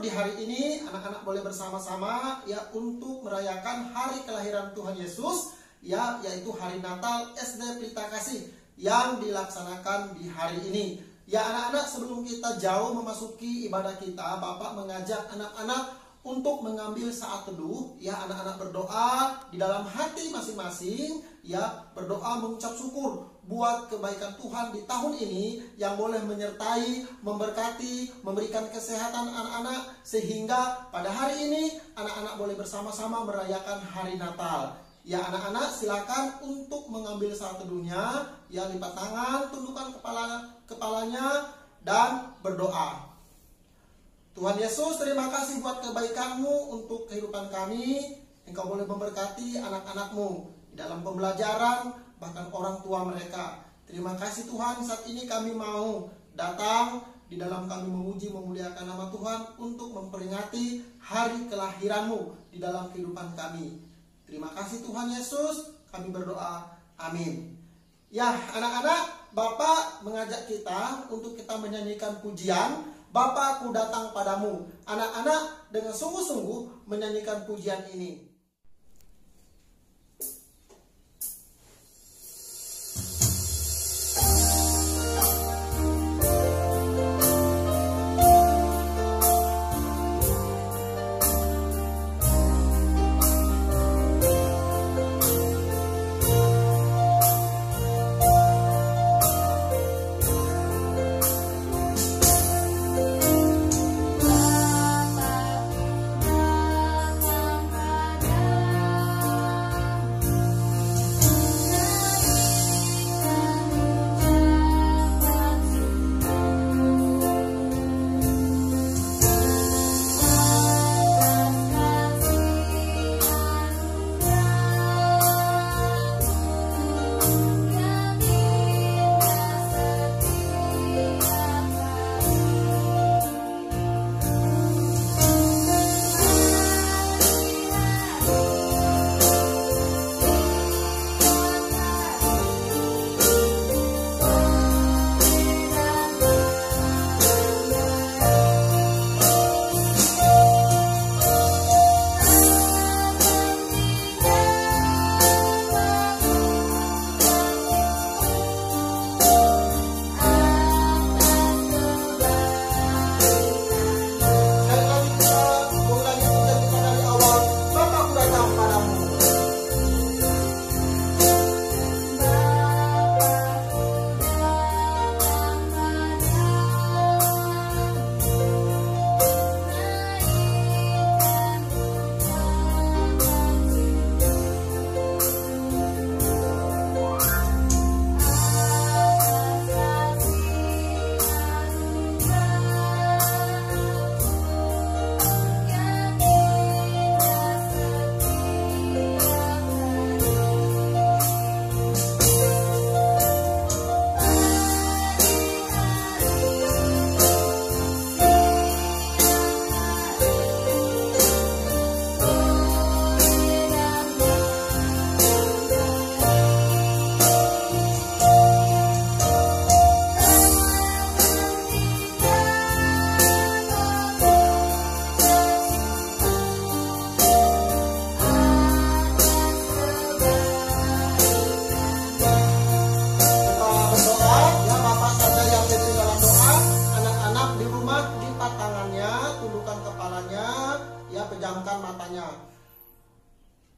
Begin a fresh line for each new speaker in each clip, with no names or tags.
di hari ini anak-anak boleh bersama-sama ya untuk merayakan hari kelahiran Tuhan Yesus ya, yaitu hari Natal SD Pelita Kasih yang dilaksanakan di hari ini. Ya anak-anak, sebelum kita jauh memasuki ibadah kita, Bapak mengajak anak-anak untuk mengambil saat teduh. Ya anak-anak berdoa di dalam hati masing-masing, ya berdoa mengucap syukur buat kebaikan Tuhan di tahun ini yang boleh menyertai, memberkati, memberikan kesehatan anak-anak, sehingga pada hari ini anak-anak boleh bersama-sama merayakan hari Natal. Ya anak-anak, silakan untuk mengambil saat teduhnya, ya lipat tangan, tundukkan kepalanya dan berdoa. Tuhan Yesus, terima kasih buat kebaikan-Mu untuk kehidupan kami. Engkau boleh memberkati anak-anak-Mu di dalam pembelajaran, bahkan orang tua mereka. Terima kasih Tuhan, saat ini kami mau datang di dalam kami memuji memuliakan nama Tuhan untuk memperingati hari kelahiran-Mu di dalam kehidupan kami. Terima kasih Tuhan Yesus, kami berdoa, amin. Ya anak-anak, Bapak mengajak kita untuk kita menyanyikan pujian Bapa Ku Datang Padamu. Anak-anak dengan sungguh-sungguh menyanyikan pujian ini.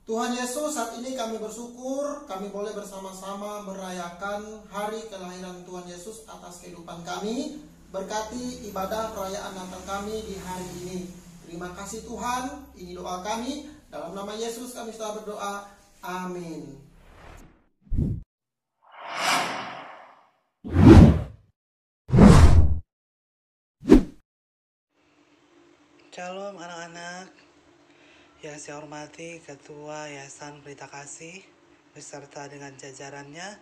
Tuhan Yesus, saat ini kami bersyukur kami boleh bersama-sama merayakan hari kelahiran Tuhan Yesus atas kehidupan kami. Berkati ibadah perayaan Natal kami di hari ini. Terima kasih Tuhan, ini doa kami. Dalam nama Yesus kami telah berdoa. Amin.
Shalom anak-anak. Yang saya hormati Ketua Yayasan Pelita Kasih beserta dengan jajarannya.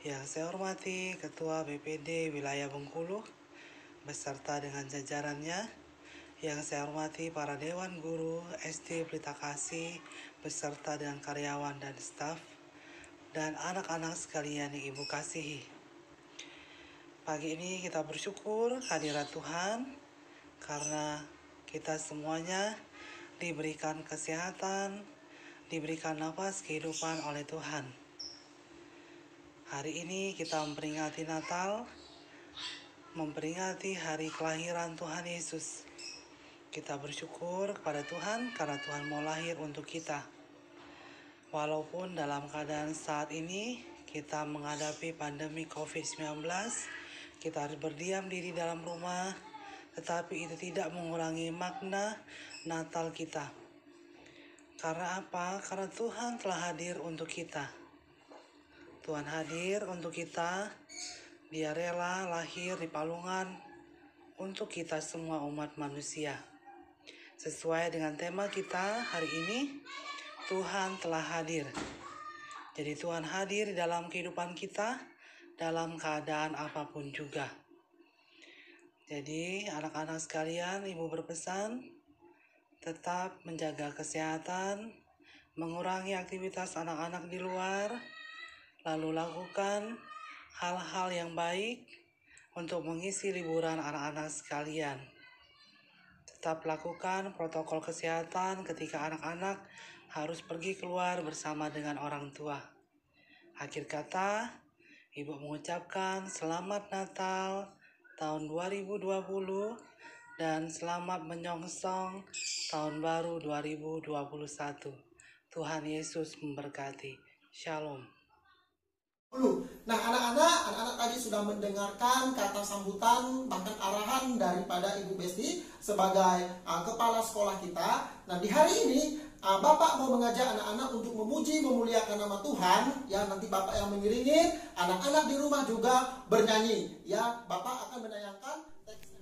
Yang saya hormati Ketua BPD Wilayah Bengkulu beserta dengan jajarannya. Yang saya hormati para Dewan Guru SD Pelita Kasih beserta dengan karyawan dan staf, dan anak-anak sekalian yang Ibu kasihi. Pagi ini kita bersyukur hadirat Tuhan karena kita semuanya diberikan kesehatan, diberikan nafas kehidupan oleh Tuhan. Hari ini kita memperingati Natal, memperingati hari kelahiran Tuhan Yesus. Kita bersyukur kepada Tuhan karena Tuhan mau lahir untuk kita. Walaupun dalam keadaan saat ini kita menghadapi pandemi COVID-19, kita harus berdiam diri dalam rumah, tetapi itu tidak mengurangi makna Natal kita. Karena apa? Karena Tuhan telah hadir untuk kita. Tuhan hadir untuk kita. Dia rela lahir di palungan untuk kita semua umat manusia. Sesuai dengan tema kita hari ini, Tuhan telah hadir. Jadi Tuhan hadir di dalam kehidupan kita, dalam keadaan apapun juga. Jadi anak-anak sekalian, ibu berpesan tetap menjaga kesehatan, mengurangi aktivitas anak-anak di luar, lalu lakukan hal-hal yang baik untuk mengisi liburan anak-anak sekalian. Tetap lakukan protokol kesehatan ketika anak-anak harus pergi keluar bersama dengan orang tua. Akhir kata, Ibu mengucapkan selamat Natal tahun 2020 dan selamat menyongsong tahun baru 2021. Tuhan Yesus memberkati. Shalom.
Nah, anak-anak tadi sudah mendengarkan kata sambutan bahkan arahan daripada Ibu Besti sebagai kepala sekolah kita. Nah, di hari ini Bapak mau mengajak anak-anak untuk memuji, memuliakan nama Tuhan. Ya, nanti Bapak yang mengiringi, anak-anak di rumah juga bernyanyi. Ya, Bapak akan menayangkan teksnya.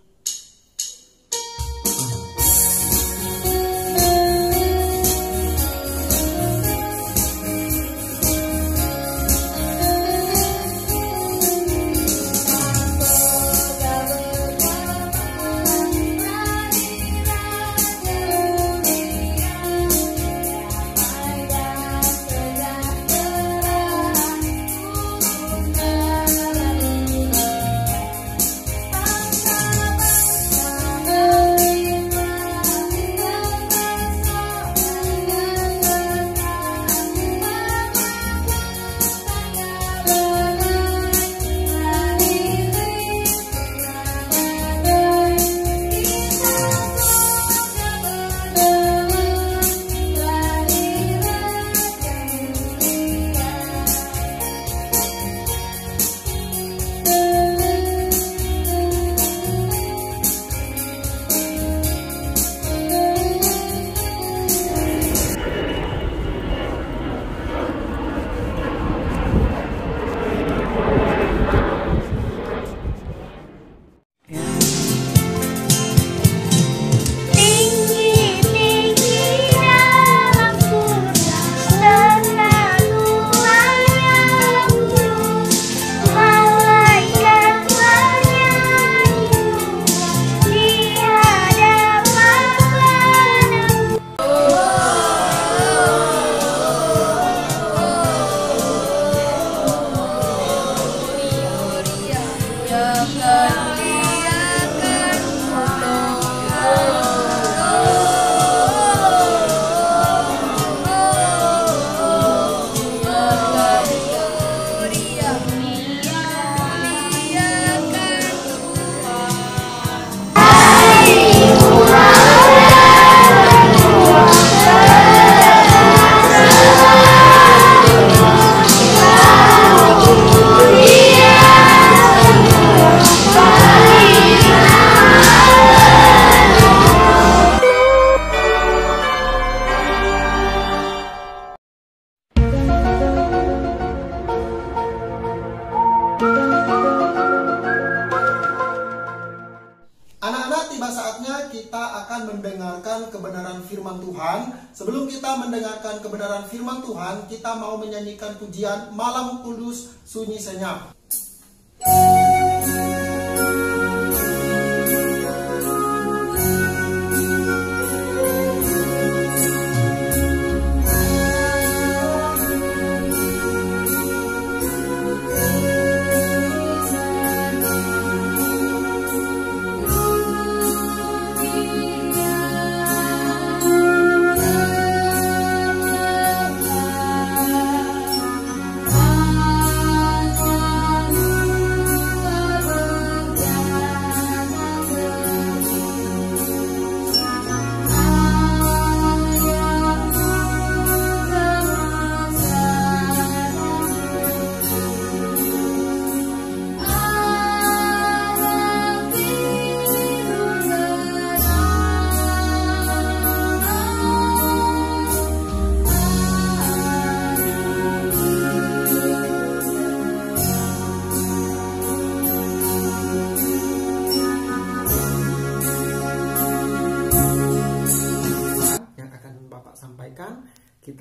mendengarkan kebenaran firman Tuhan. Sebelum kita mendengarkan kebenaran firman Tuhan, kita mau menyanyikan pujian Malam Kudus Sunyi Senyap.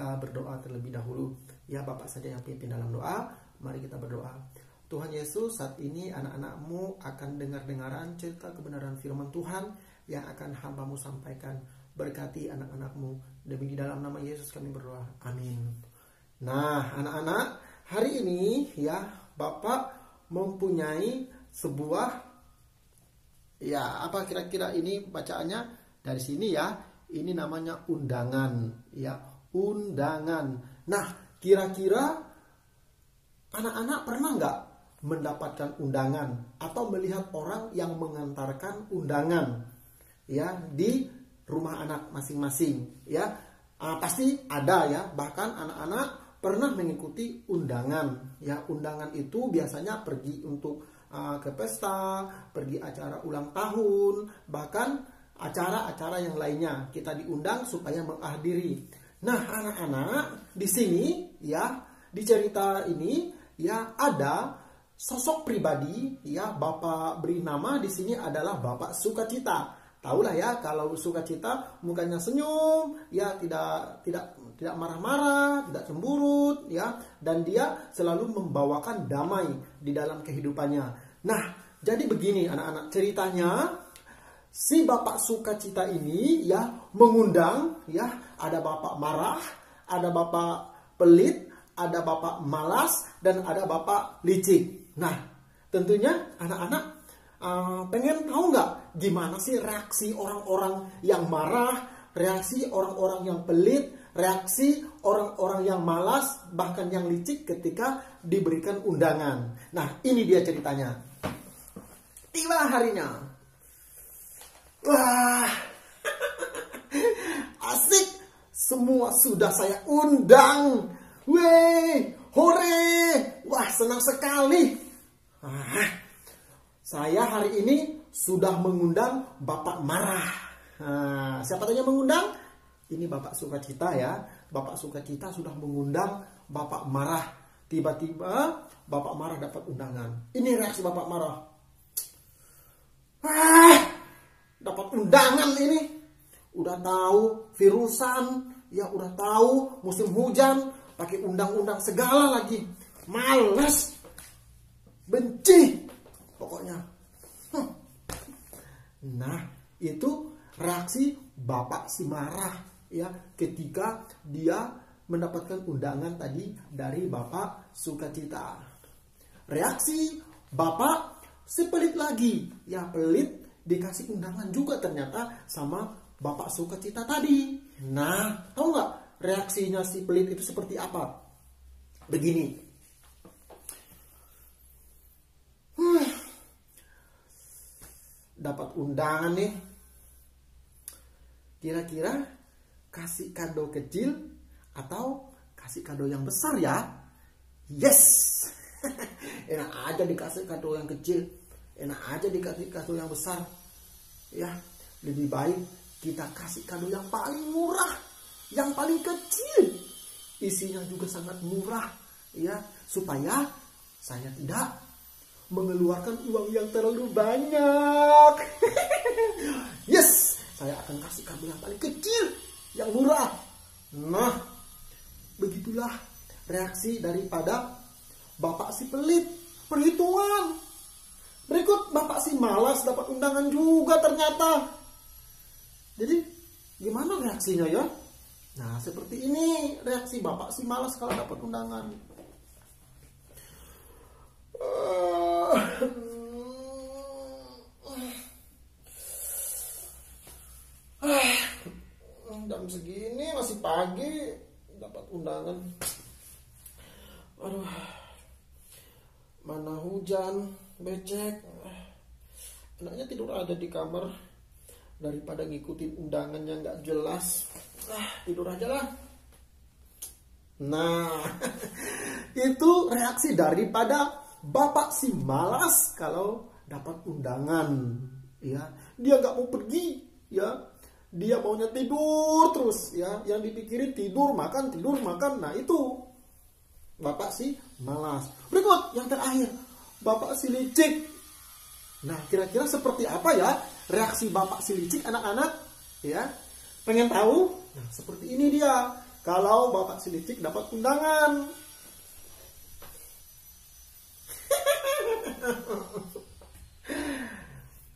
kita berdoa terlebih dahulu. Ya, Bapak saja yang pimpin dalam doa. Mari kita berdoa. Tuhan Yesus, saat ini anak-anak-Mu akan dengar-dengaran cerita kebenaran firman Tuhan yang akan hamba-Mu sampaikan. Berkati anak-anak-Mu. Demi di dalam nama Yesus kami berdoa. Amin. Nah, anak-anak, hari ini ya Bapak mempunyai sebuah, ya apa kira-kira ini bacaannya dari sini ya. Ini namanya undangan, ya, undangan. Nah, kira-kira anak-anak pernah nggak mendapatkan undangan atau melihat orang yang mengantarkan undangan, ya, di rumah anak masing-masing, ya? Pasti ada ya. Bahkan anak-anak pernah mengikuti undangan, ya. Undangan itu biasanya pergi untuk ke pesta, pergi acara ulang tahun, bahkan acara-acara yang lainnya kita diundang supaya menghadiri. Nah, anak-anak di sini ya, di cerita ini ya ada sosok pribadi ya. Bapak beri nama di sini adalah Bapak Sukacita. Tahulah ya, kalau Sukacita mukanya senyum, ya tidak marah-marah, tidak cemburut ya, dan dia selalu membawakan damai di dalam kehidupannya. Nah, jadi begini anak-anak, ceritanya si Bapak Sukacita ini ya mengundang ya, ada bapak marah, ada bapak pelit, ada bapak malas, dan ada bapak licik. Nah, tentunya anak-anak pengen tahu nggak gimana sih reaksi orang-orang yang marah, reaksi orang-orang yang pelit, reaksi orang-orang yang malas, bahkan yang licik ketika diberikan undangan. Nah, ini dia ceritanya. Tiba harinya. Wah, asik, semua sudah saya undang. Weh, hore, wah senang sekali. Saya hari ini sudah mengundang Bapak Marah. Siapa tanya mengundang? Ini Bapak Sukacita ya. Bapak Sukacita sudah mengundang Bapak Marah. Tiba-tiba Bapak Marah dapat undangan. Ini reaksi Bapak Marah. Dapat undangan ini, udah tahu virusan, ya udah tahu musim hujan, pakai undang-undang segala lagi, males, benci, pokoknya. Nah, itu reaksi Bapak si Marah ya ketika dia mendapatkan undangan tadi dari Bapak Sukacita. Reaksi Bapak si pelit lagi, ya pelit. Dikasih undangan juga ternyata sama Bapak Sukacita tadi. Nah, tahu nggak reaksinya si pelit itu seperti apa? Begini. Dapat undangan nih. Kira-kira kasih kado kecil atau kasih kado yang besar ya? Yes! Enak aja dikasih kado yang kecil. Enak aja dikasih kado yang besar. Ya, lebih baik kita kasih kado yang paling murah, yang paling kecil. Isinya juga sangat murah, ya, supaya saya tidak mengeluarkan uang yang terlalu banyak. Yes, saya akan kasih kado yang paling kecil, yang murah. Nah, begitulah reaksi daripada Bapak si pelit. Perhitungan. Berikut Bapak si malas dapat undangan juga ternyata. Jadi gimana reaksinya ya? Nah, seperti ini reaksi Bapak si malas kalau dapat undangan. Jam segini masih pagi dapat undangan. Aduh, mana hujan, becek. Enaknya tidur aja di kamar daripada ngikutin undangan yang gak jelas. Tidur aja lah. Nah, itu reaksi daripada Bapak si malas kalau dapat undangan. Ya, dia gak mau pergi. Ya, dia maunya tidur terus. Ya, yang dipikirin tidur makan. Nah itu Bapak si malas. Berikut yang terakhir, Bapak si licik. Nah, kira-kira seperti apa ya reaksi Bapak si licik anak-anak? Ya, pengen tahu? Nah, seperti ini dia. kalau Bapak si licik dapat undangan.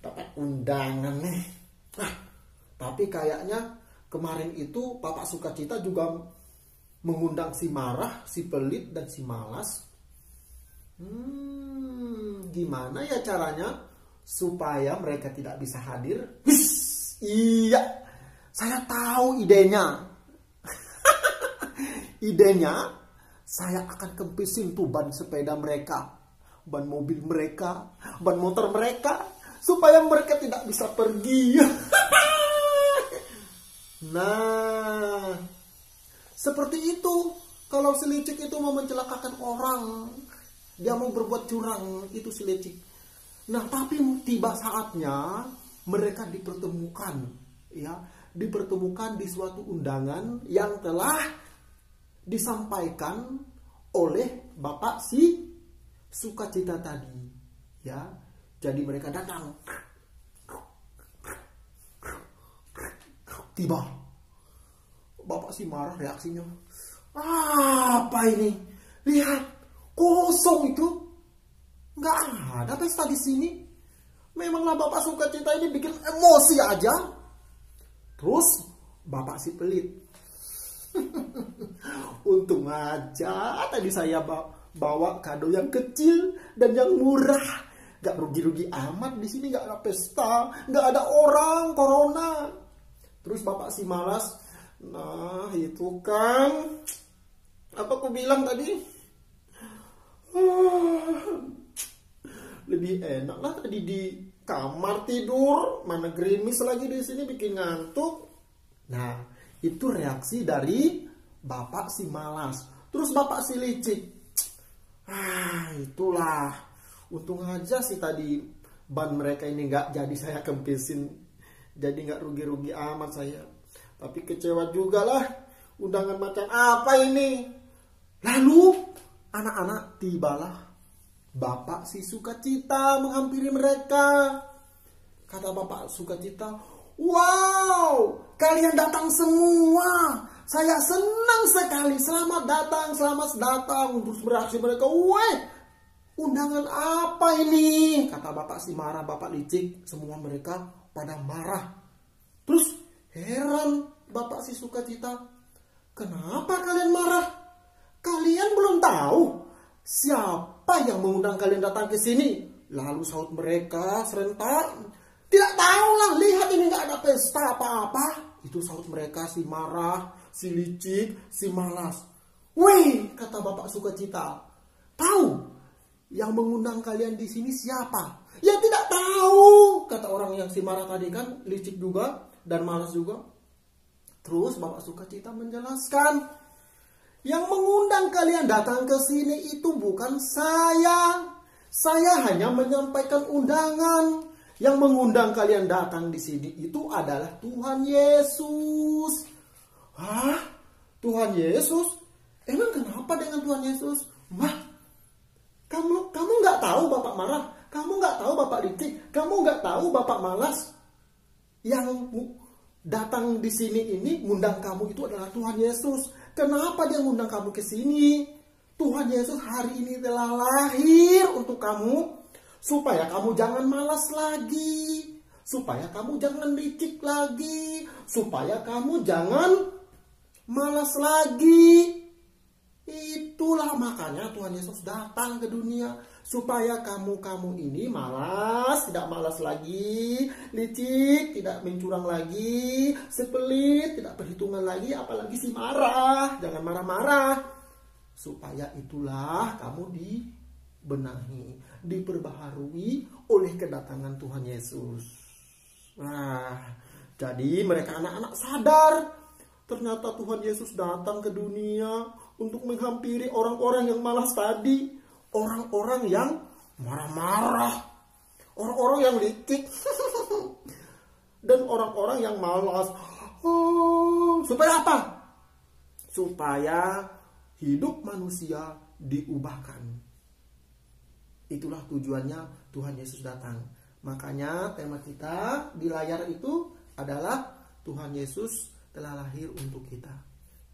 Dapat undangan nih. Nah, tapi kayaknya kemarin itu Bapak Sukacita juga mengundang si marah, si pelit, dan si malas. Gimana ya caranya supaya mereka tidak bisa hadir? Iya, saya tahu idenya. Idenya, saya akan kempisin tuh ban sepeda mereka, ban mobil mereka, ban motor mereka, supaya mereka tidak bisa pergi. Nah, seperti itu. Kalau si licik itu mau mencelakakan orang, dia mau berbuat curang, itu si licik. Nah, tapi tiba saatnya mereka dipertemukan, ya, dipertemukan di suatu undangan yang telah disampaikan oleh Bapak si Sukacita tadi, ya. Jadi mereka datang. Tiba. Bapak si marah, reaksinya, apa ini? Lihat, kosong itu. Nggak ada pesta di sini. Memanglah Bapak Sukacita ini bikin emosi aja. Terus Bapak si pelit. Untung aja tadi saya bawa kado yang kecil dan yang murah. Gak rugi-rugi amat, di sini gak ada pesta, gak ada orang, corona. Terus Bapak si malas, nah itu kan, apa aku bilang tadi? Lebih enak lah tadi di kamar tidur, mana gerimis lagi di sini bikin ngantuk. Nah, itu reaksi dari Bapak si malas. Terus Bapak si licik, itulah. Untung aja sih tadi ban mereka ini nggak jadi saya kempisin. Jadi nggak rugi-rugi amat saya. Tapi kecewa juga lah. Undangan macam apa ini? Lalu anak-anak tibalah Bapak si Sukacita menghampiri mereka. Kata Bapak Sukacita, wow, kalian datang semua. Saya senang sekali. Selamat datang. Terus bereaksi mereka, weh, undangan apa ini? Kata Bapak si marah, Bapak licik, semua mereka pada marah. Terus heran Bapak si Sukacita, kenapa kalian marah? Kalian belum tahu siapa yang mengundang kalian datang ke sini? Lalu sahut mereka serentak, tidak tahu lah, lihat ini nggak ada pesta apa-apa. Itu sahut mereka, si marah, si licik, si malas. Wih, kata Bapak Sukacita, tahu yang mengundang kalian di sini siapa? Ya tidak tahu, kata orang yang si marah tadi kan, licik juga dan malas juga. Terus Bapak Sukacita menjelaskan, yang mengundang kalian datang ke sini itu bukan saya. Saya hanya menyampaikan undangan. Yang mengundang kalian datang di sini itu adalah Tuhan Yesus. Hah? Tuhan Yesus? Emang kenapa dengan Tuhan Yesus? Kamu nggak tahu Bapak marah, kamu nggak tahu Bapak licik, kamu nggak tahu Bapak malas. Yang datang di sini ini ngundang kamu itu adalah Tuhan Yesus. Kenapa dia ngundang kamu ke sini? Tuhan Yesus hari ini telah lahir untuk kamu supaya kamu jangan malas lagi, supaya kamu jangan licik lagi, supaya kamu jangan malas lagi. Itulah makanya Tuhan Yesus datang ke dunia supaya kamu ini malas, tidak malas lagi, licik, tidak mencurang lagi, sepelit, tidak perhitungan lagi, apalagi si marah, jangan marah-marah. Supaya itulah kamu dibenahi, diperbaharui oleh kedatangan Tuhan Yesus. Nah, jadi mereka anak-anak sadar ternyata Tuhan Yesus datang ke dunia untuk menghampiri orang-orang yang malas tadi, orang-orang yang marah-marah, orang-orang yang licik, dan orang-orang yang malas. Supaya apa? Supaya hidup manusia diubahkan. Itulah tujuannya Tuhan Yesus datang. Makanya tema kita di layar itu adalah Tuhan Yesus telah lahir untuk kita.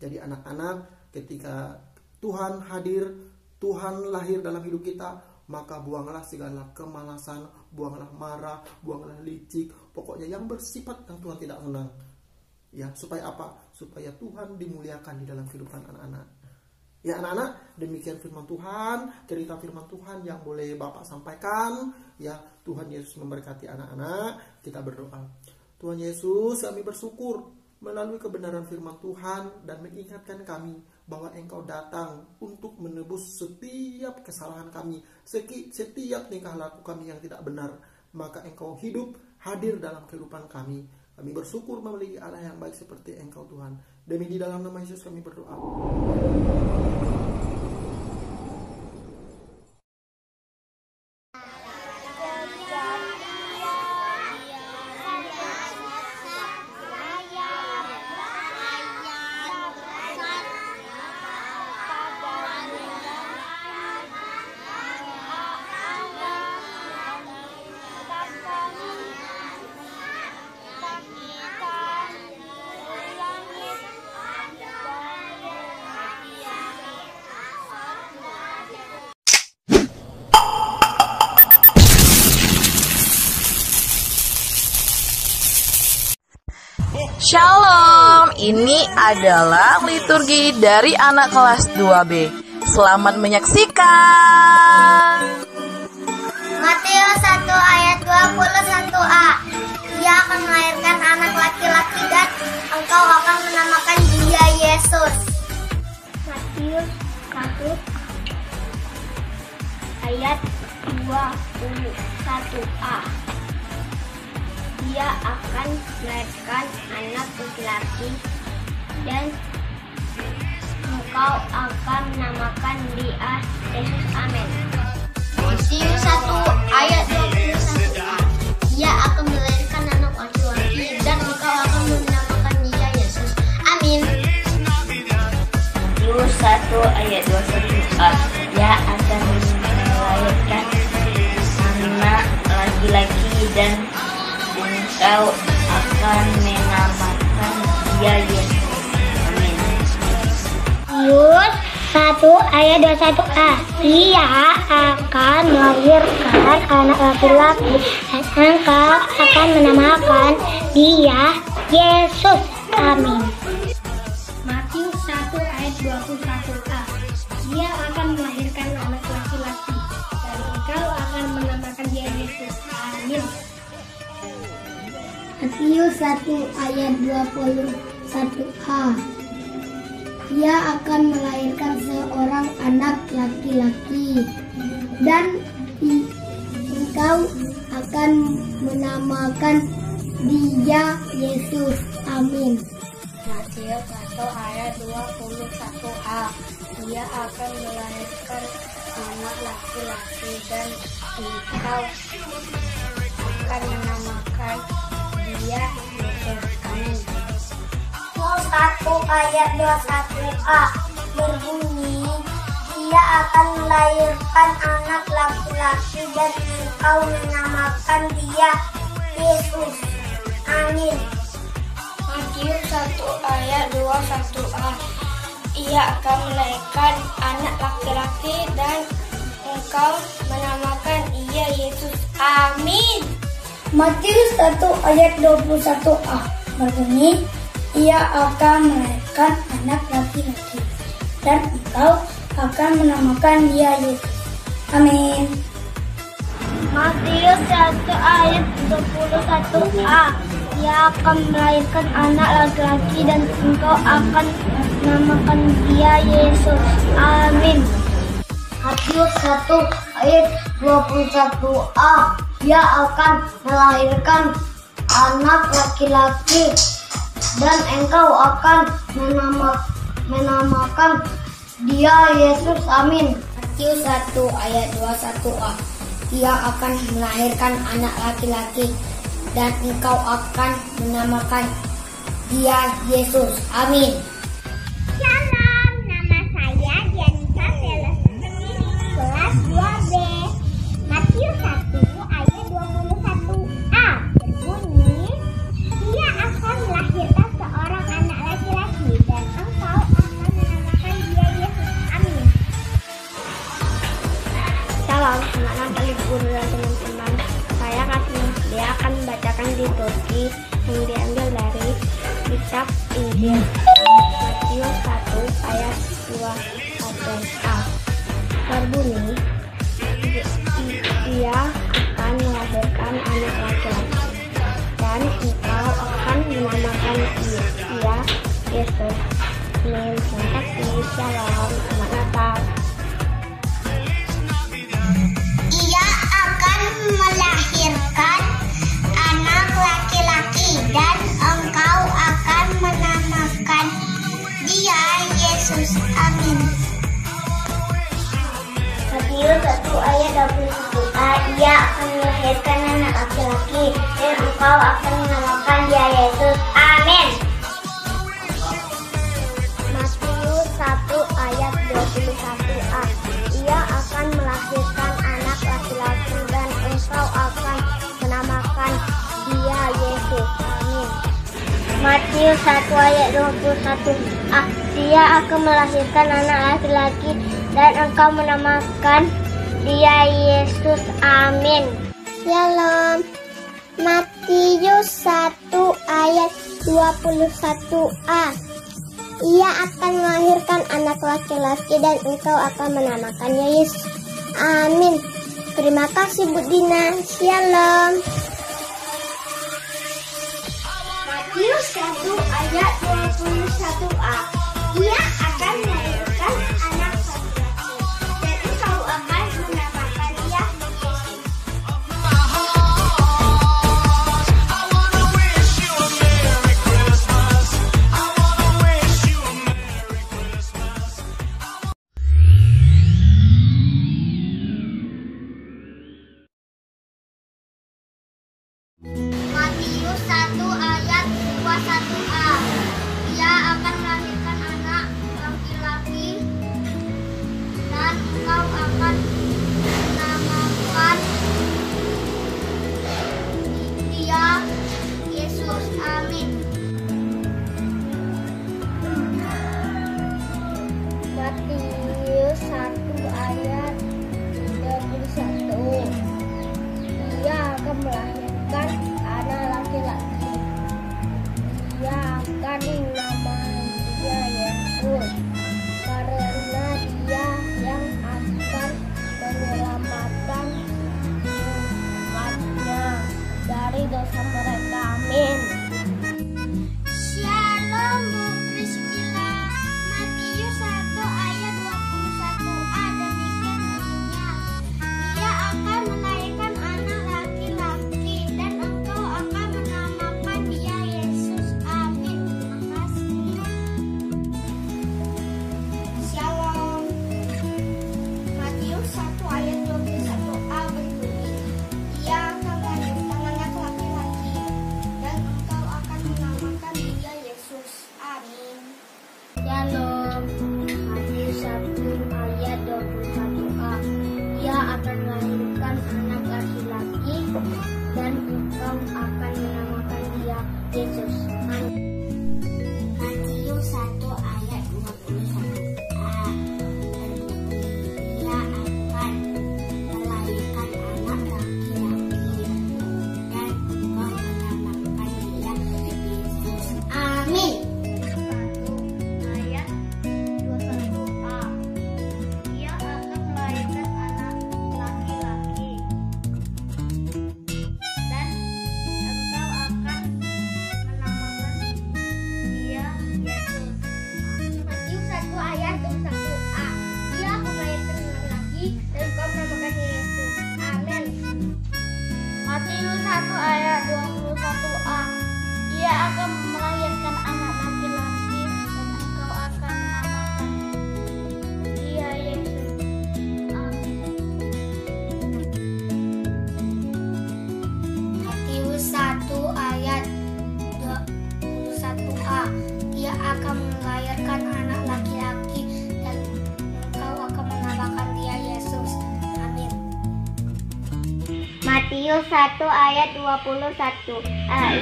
Jadi anak-anak, ketika Tuhan hadir, Tuhan lahir dalam hidup kita, maka buanglah segala kemalasan, buanglah marah, buanglah licik, pokoknya yang bersifat yang Tuhan tidak senang. Ya, supaya apa? Supaya Tuhan dimuliakan di dalam kehidupan anak-anak. Ya anak-anak, demikian firman Tuhan, cerita firman Tuhan yang boleh Bapak sampaikan. Ya, Tuhan Yesus memberkati anak-anak. Kita berdoa. Tuhan Yesus, kami bersyukur melalui kebenaran firman Tuhan dan mengingatkan kami bahwa Engkau datang untuk menebus setiap kesalahan kami, setiap tingkah laku kami yang tidak benar. Maka Engkau hidup, hadir dalam kehidupan kami. Kami bersyukur memiliki Allah yang baik seperti Engkau Tuhan. Demi di dalam nama Yesus kami berdoa.
Shalom, ini adalah liturgi dari anak kelas 2B. Selamat menyaksikan.
Matius 1 ayat 21a. Ia akan melahirkan anak laki-laki dan engkau akan menamakan dia Yesus. Matius 1 ayat 21a. Dia akan melahirkan anak laki-laki dan engkau akan menamakan dia Yesus. Amin. Matius 1 ayat 21a. Dia akan melahirkan anak laki-laki dan engkau akan menamakan dia Yesus. Amin.
Matius 1 ayat 21a. Dia akan melahirkan anak laki-laki dan engkau akan menamakan dia Yesus. Amin.
Matius 1 ayat 21a. Ia akan melahirkan anak laki-laki dan engkau akan menamakan dia Yesus. Amin. Matius 1 ayat 21a. Dia akan melahirkan anak laki-laki dan engkau akan menamakan dia Yesus. Amin. Matius 1 ayat 21a. Dia akan melahirkan seorang anak laki-laki dan engkau akan menamakan dia Yesus. Amin. Matius 1 ayat 21a. Dia akan melahirkan anak laki-laki dan engkau akan menamakan dia Yesus. Amin. 1 ayat 21a berbunyi, dia akan melahirkan anak laki-laki dan engkau menamakan dia Yesus. Amin. Matius 1 ayat 21a. Ia akan melahirkan anak laki-laki dan engkau menamakan ia Yesus. Amin. Matius 1 ayat 21a berbunyi, ia akan melahirkan anak laki-laki dan engkau akan menamakan dia Yesus. Amin. Matius 1 ayat 21a. Ia akan melahirkan anak laki-laki dan engkau akan menamakan dia Yesus. Amin. Matius 1 ayat 21a. Ia akan melahirkan anak laki-laki dan engkau akan menamakan dia Yesus. Amin. Matius 1 ayat 21a. Ia akan melahirkan anak laki-laki dan engkau akan menamakan dia Yesus. Amin. Shalom, nama saya Dianita Celestini, kelas 2B. Matius 1 ayat 21a berbunyi, dia akan melahirkan seorang anak laki-laki dan engkau liturgi yang diambil dari kitab Injil Matius 1 ayat 2a. Berbunyi, ia akan melahirkan anak laki-laki, dan engkau akan menamakan dia Yesus. Amin. Terima kasih. Shalom. Selamat Natal.
Ia akan melahirkan anak laki-laki, dan engkau akan menamakan dia Yesus. Amin.
Matius 1 ayat 21a. Ia akan melahirkan anak laki-laki, dan engkau akan menamakan dia Yesus. Amin. Matius 1 ayat 21a. Ia akan melahirkan anak laki-laki, dan engkau akan menamakan dia Yesus. Amin. Matius 1 ayat 21a. Dia akan melahirkan anak laki-laki, dan engkau menamakan dia Yesus. Amin.
Shalom. Matius 1 ayat 21a. Ia akan melahirkan anak laki-laki, dan engkau akan menamakannya Yesus. Amin. Terima kasih Bu Dina. Shalom.
Matius 1 ayat 21a. Ia akan melahirkan anak laki-laki, dan engkau akan menamakan dia Yesus.
Matius 1 ayat 21a. Ia akan melahirkan anak laki-laki, dan engkau akan menamakan dia Yesus. Amin.
Matius 1 ayat 21. Ia akan melahirkan anak laki-laki. Ia akan menamai dia Yesus, karena dia yang akan menyelamatkan umatnya dari dosa mereka. Amin.
Shalom Bu Priscilla. Matius 1 ayat 21a. Demikian bunyinya. Ia akan melahirkan anak laki-laki, dan engkau akan menamakan dia Yesus. Amin. Terima kasih. Shalom. Matius 1 ayat 21a berbunyi, ia akan melahirkan anak laki-laki, dan engkau akan menamakan dia Yesus. Amin.
Shalom. Matius 1 ayat 21a. Ia akan melahirkan anak laki-laki, dan engkau akan menamakan dia Yesus. Amin.
Matius 1 ayat 21a. Ia akan melahirkan anak laki-laki, dan engkau menamakan dia Yesus. Amin.
1 ayat 21a. Ia akan melahirkan anak laki-laki, dan engkau akan menamakan dia Yesus.
Matius 1 ayat 21a. Ia akan melahirkan anak laki, dan engkau menamakan dia Yesus. Amin.
Matius 1 ayat 21a. Ia akan melahirkan anak laki-laki, dan engkau akan menamakan dia Yesus. Amin.
Matius 1 ayat 21a. Ia akan melahirkan anak laki-laki, dan engkau akan menamakan dia Yesus. Amin.
Matius 1 ayat 21.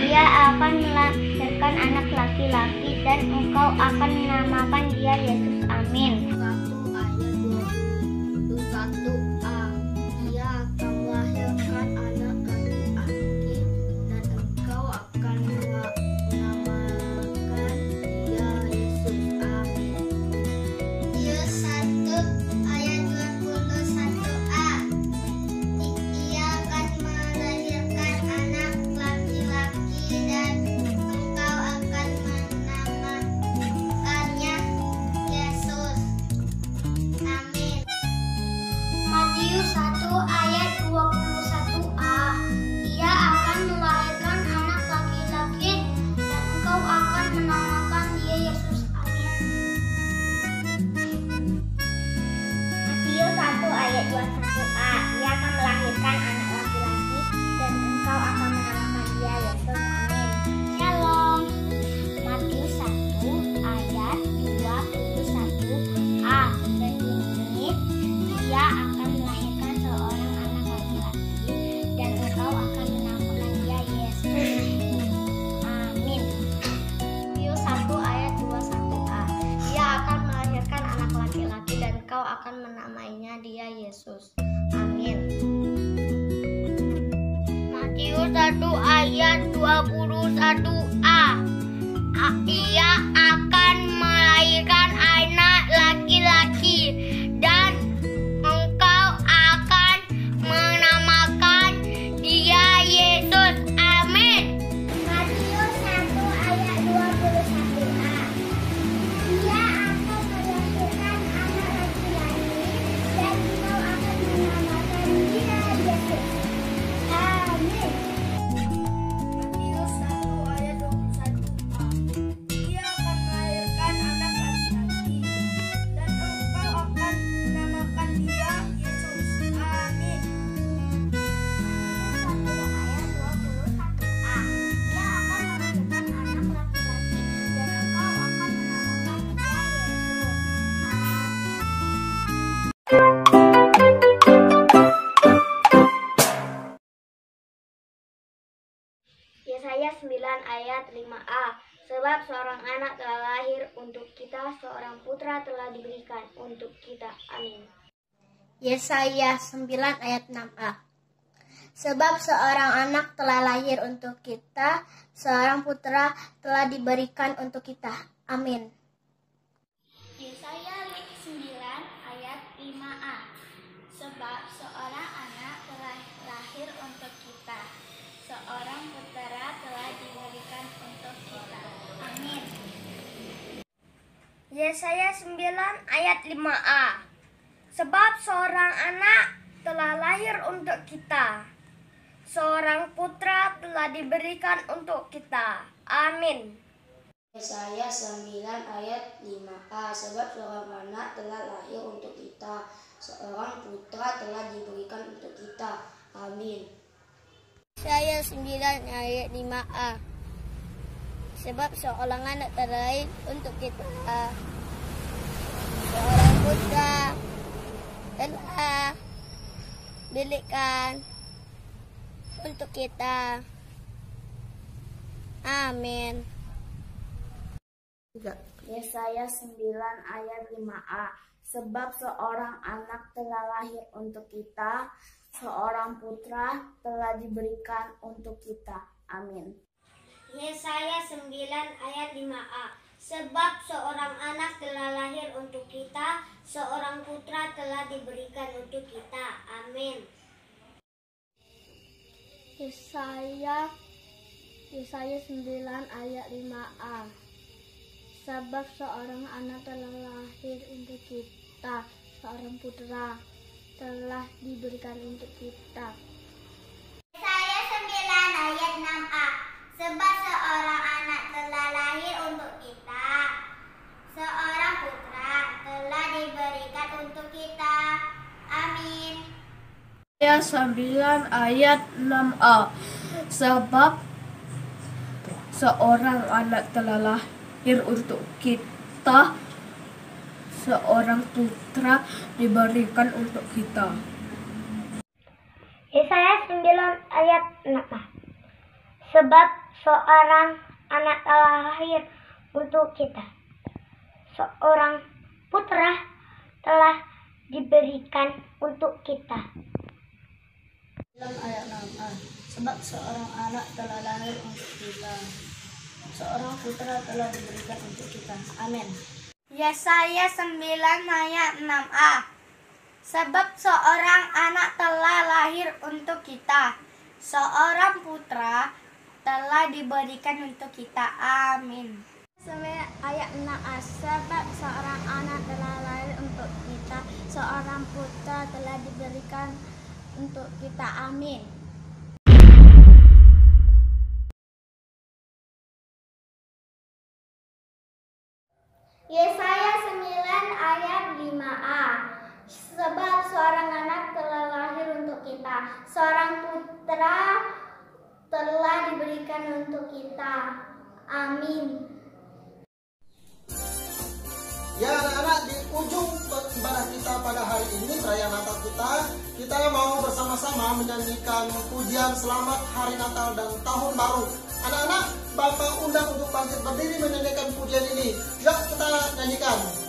Ia akan melahirkan anak laki-laki, dan engkau akan menamakan dia Yesus. Amin.
1 ayat 21a. Ia akan melahirkan anak laki-laki, dan engkau
Yesus. Amin.
Matius 1 ayat 21a. Ia akan melahirkan anak laki-laki dan engkau akan menamakan dia Yesus. Amin.
Matius 1 ayat 21a. Ia akan melahirkan anak laki-laki dan engkau akan menamakan dia Yesus. Amin.
Matius 1 ayat 21a. Ia akan melahirkan anak laki-laki dan engkau akan menamakan dia Yesus. Amin.
Yesaya 9 ayat 5a. Sebab seorang anak telah lahir untuk kita, seorang putra telah diberikan untuk kita. Amin. Yesaya 9 ayat 6a. Sebab seorang anak telah lahir untuk kita, seorang putra telah diberikan untuk kita. Amin.
Yesaya 9 ayat 5a. Sebab seorang anak telah lahir untuk kita, seorang putra telah diberikan untuk kita. Amin.
Yesaya 9 ayat 5a. Sebab seorang anak telah lahir untuk kita, seorang putra telah diberikan untuk kita. Amin.
Yesaya 9 ayat 5a. Sebab seorang anak telah lahir untuk kita, seorang putra telah diberikan untuk kita. Amin.
Yesaya 9 ayat 5a. Sebab seorang anak telah lahir untuk kita, seorang putra telah diberikan untuk kita. Amin.
Yesaya 9 ayat 5a. Sebab seorang anak telah lahir untuk kita, seorang putra telah diberikan untuk kita. Amin.
Yesaya 9 ayat 5a. Sebab seorang anak telah lahir untuk kita, seorang putra telah diberikan untuk kita. Amin. Yesaya 9 ayat 5a. Sebab seorang anak telah lahir untuk kita, seorang putra telah diberikan untuk kita.
Yesaya 9 ayat 6a. Sebab seorang anak telah lahir untuk kita, seorang putra telah diberikan untuk kita. Amin.
Yesaya 9 ayat 6a. Sebab seorang anak telah lahir untuk kita, seorang putra diberikan untuk kita.
Yesaya 9 ayat 6a. Sebab seorang anak telah lahir untuk kita, seorang putra telah diberikan untuk kita.
Ayat 6a. Sebab seorang anak telah lahir untuk kita, seorang putra telah diberikan untuk kita. Amin.
Yesaya 9 ayat 6a. Sebab seorang anak telah lahir untuk kita, seorang putra telah diberikan untuk kita. Amin.
9 ayat 6a. Sebab seorang anak telah lahir untuk kita, seorang putra telah diberikan untuk kita. Amin.
Yesaya 9 ayat 5a. Sebab seorang anak telah lahir untuk kita, seorang putra telah diberikan untuk kita. Amin.
Ya anak-anak, di ujung ibadah kita pada hari ini, perayaan Natal kita mau bersama-sama menyanyikan pujian selamat hari Natal dan Tahun Baru. Anak-anak, Bapak undang untuk bangkit berdiri menyanyikan pujian ini. Yuk kita nyanyikan.